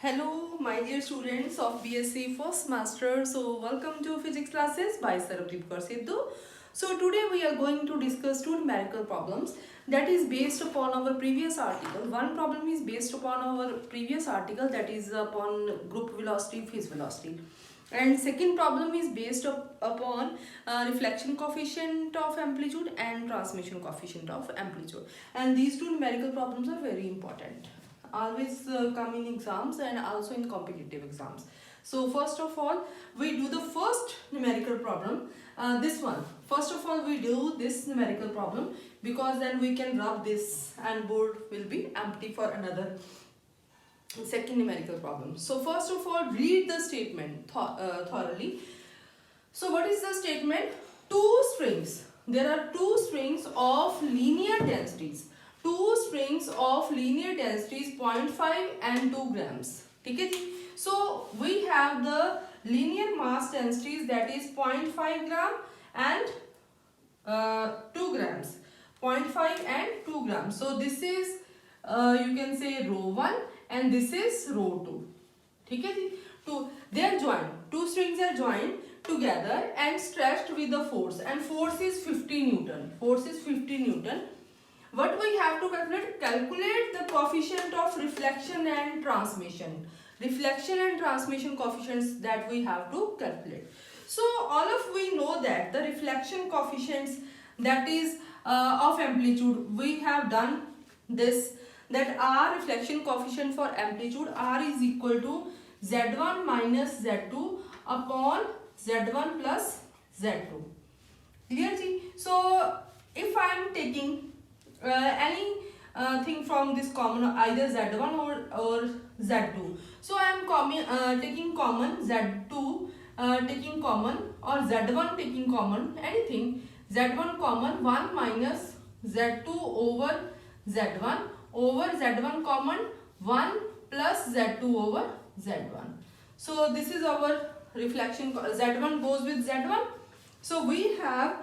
Hello, my dear students of BSc first semester. So, welcome to physics classes by Sarabdeep Kaur Sidhu. So, today we are going to discuss two numerical problems that is based upon our previous article. One problem is based upon our previous article, that is upon group velocity, phase velocity. And second problem is based upon reflection coefficient of amplitude and transmission coefficient of amplitude. And these two numerical problems are very important. Always come in exams and also in competitive exams. So first of all, we do the first numerical problem. This one. First of all, we do this numerical problem because then we can rub this and board will be empty for another second numerical problem. So first of all, read the statement thoroughly. So what is the statement? Two strings. There are two strings of linear densities. Two strings of linear densities 0.5 and 2 grams. Okay? So we have the linear mass densities, that is 0.5 gram and 2 grams. 0.5 and 2 grams. So this is you can say row 1 and this is row 2. Okay? They are joined. Two strings are joined together and stretched with the force, and force is 50 Newton. Force is 50 Newton. What we have to calculate? Calculate the coefficient of reflection and transmission. Reflection and transmission coefficients that we have to calculate. So all of we know that the reflection coefficients, that is of amplitude, we have done this, that R reflection coefficient for amplitude, R is equal to Z1 minus Z2 upon Z1 plus Z2. Clear? So if I am taking any thing from this common, either Z1 or Z2. So I am taking common Z2, taking common, or Z1 taking common, anything. Z1 common 1 minus Z2 over Z1 common 1 plus Z2 over Z1. So this is our reflection. Z1 goes with Z1. So we have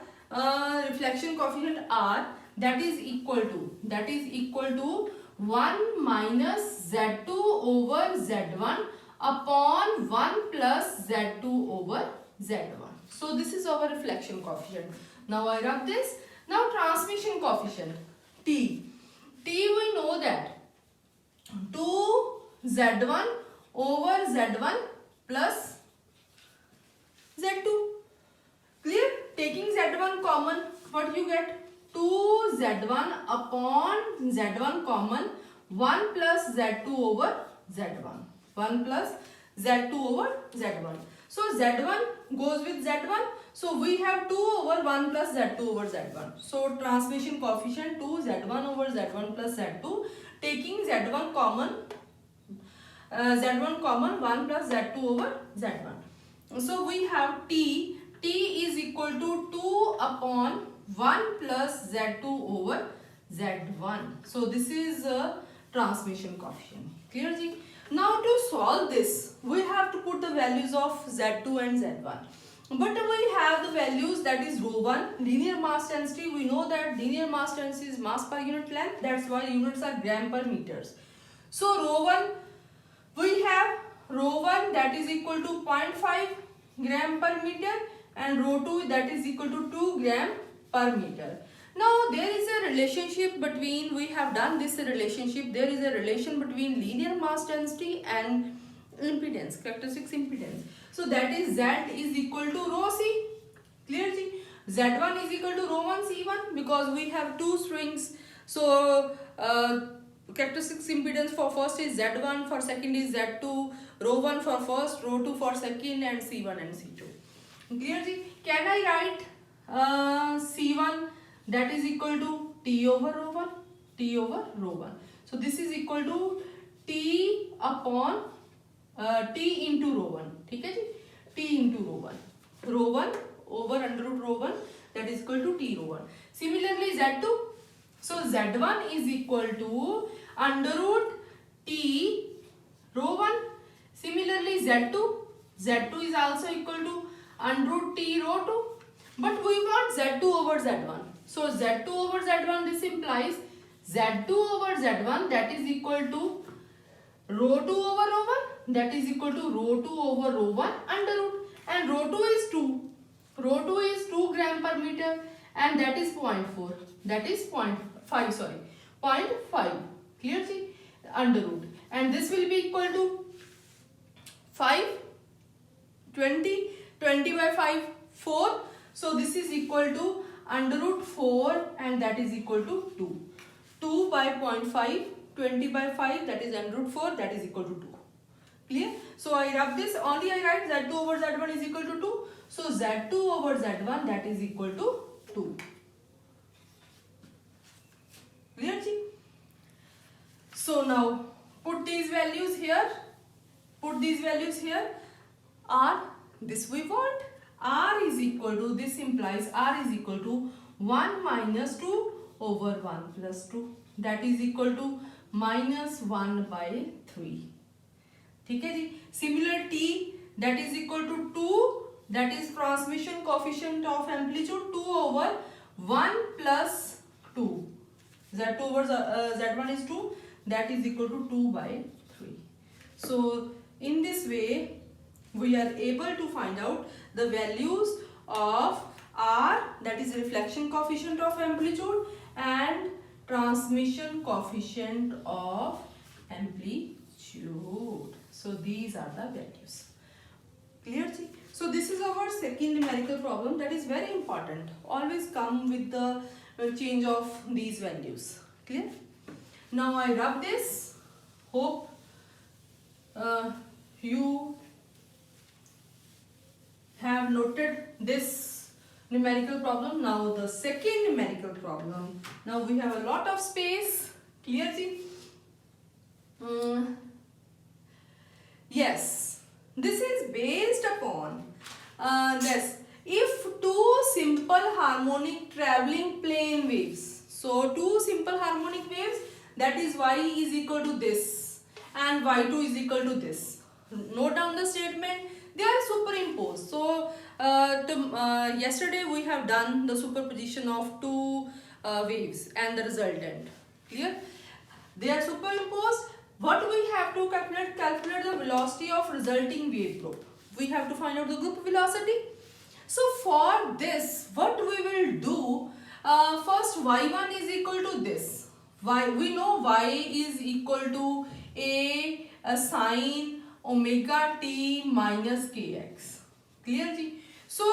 reflection coefficient R, that is equal to 1 minus Z2 over Z1 upon 1 plus Z2 over Z1. So this is our reflection coefficient. Now I rub this. Now transmission coefficient T. We know that 2Z1 over Z1 plus Z2. Clear? Taking Z1 common, what you get? 2Z1 upon Z1 common 1 plus Z2 over Z1. 1 plus Z2 over Z1. So Z1 goes with Z1. So we have 2 over 1 plus Z2 over Z1. So transmission coefficient 2Z1 over Z1 plus Z2. Taking Z1 common 1 plus Z2 over Z1. So we have T is equal to 2 upon 1 plus Z2 over Z1. So this is a transmission coefficient. Clear? Now to solve this, we have to put the values of Z2 and Z1. But we have the values, that is rho 1, linear mass density. We know that linear mass density is mass per unit length. That's why units are gram per meters. So rho 1, we have rho 1, that is equal to 0.5 gram per meter, and rho 2, that is equal to 2 gram per meter. Now there is a relationship between, we have done this relationship, there is a relation between linear mass density and impedance, characteristic impedance. So that is Z is equal to rho C. Clear? Z1 is equal to rho 1 C1 because we have two strings. So characteristic impedance for first is Z1, for second is Z2, rho 1 for first, rho 2 for second, and C1 and C2. Clear? Can I write C1, that is equal to T over rho 1? T over rho 1. So this is equal to T upon T into rho 1. Okay? T into rho 1. Rho 1 over under root rho 1, that is equal to T rho 1. Similarly Z2. So Z1 is equal to under root T rho 1. Similarly Z2. Z2 is also equal to under root T rho 2. But we want Z2 over Z1. So Z2 over Z1, this implies Z2 over Z1, that is equal to rho 2 over rho 1, that is equal to rho 2 over rho 1 under root, and rho 2 is 2. Rho 2 is 2 gram per meter, and that is 0.4. That is 0.5, sorry, 0.5. Clear, see? Under root. And this will be equal to 5, 20, 20 by 5, 4. So this is equal to under root 4, and that is equal to 2. 2 by 0.5, 20 by 5, that is under root 4, that is equal to 2. Clear? So I rub this, only I write Z2 over Z1 is equal to 2. So Z2 over Z1, that is equal to 2. Clear? So now put these values here. Put these values here. R, this we want. R is equal to, this implies R is equal to 1 minus 2 over 1 plus 2. That is equal to minus 1 by 3. ठीक है जी. Similar T, that is equal to 2, that is transmission coefficient of amplitude, 2 over 1 plus 2. Z2 over Z1 is 2, that is equal to 2 by 3. So in this way we are able to find out the values of R, that is reflection coefficient of amplitude, and transmission coefficient of amplitude. So these are the values. Clear? So this is our second numerical problem, that is very important. Always come with the change of these values. Clear? Now I rub this. Hope you have noted this numerical problem. Now the second numerical problem. Now we have a lot of space. Clear? Yes, this is based upon this. If two simple harmonic traveling plane waves, so two simple harmonic waves, that is y is equal to this and y2 is equal to this. Note down the statement. They are superimposed. So yesterday we have done the superposition of two waves and the resultant. Clear? They are superimposed. What we have to calculate? Calculate the velocity of resulting wave group. We have to find out the group velocity. So for this, what we will do, first y1 is equal to this. We know y is equal to a sine omega t minus kx. Clear? So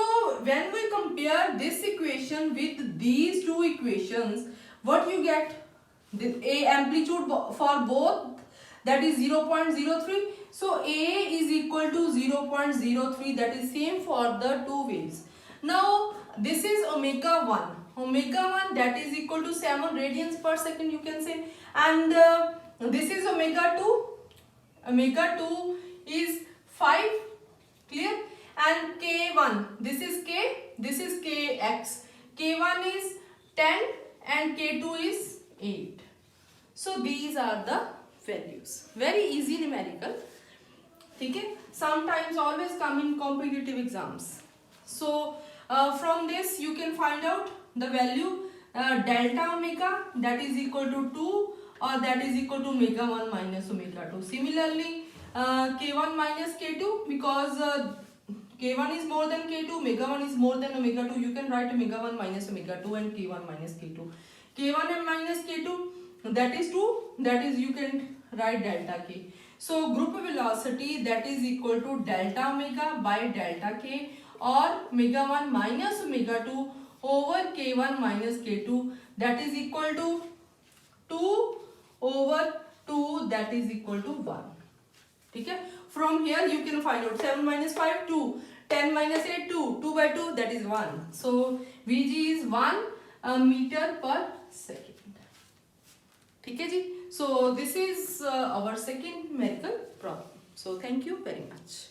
when we compare this equation with these two equations, what you get? The a amplitude for both, that is 0.03. So a is equal to 0.03, that is same for the two waves. Now this is omega 1. Omega 1, that is equal to 7 radians per second, you can say. And this is omega 2. Omega 2 is 5. Clear? And k1, this is k, this is kx. K1 is 10 and k2 is 8. So these are the values. Very easy numerical. Okay? Sometimes always come in competitive exams. So from this you can find out the value delta omega, that is equal to 2, or that is equal to omega 1 minus omega 2. Similarly k1 minus k2, because k1 is more than k2, omega 1 is more than omega 2. You can write omega 1 minus omega 2 and k1 minus k2. K1 and minus k2, that is 2, that is you can write delta k. So group velocity, that is equal to delta omega by delta k, or omega 1 minus omega 2 over k1 minus k2, that is equal to 2 over 2, that is equal to 1. Okay? From here you can find out 7 minus 5, 2, 10 minus 8, 2, 2 by 2, that is 1. So Vg is 1 meter per second. Okay, so this is our second numerical problem. So thank you very much.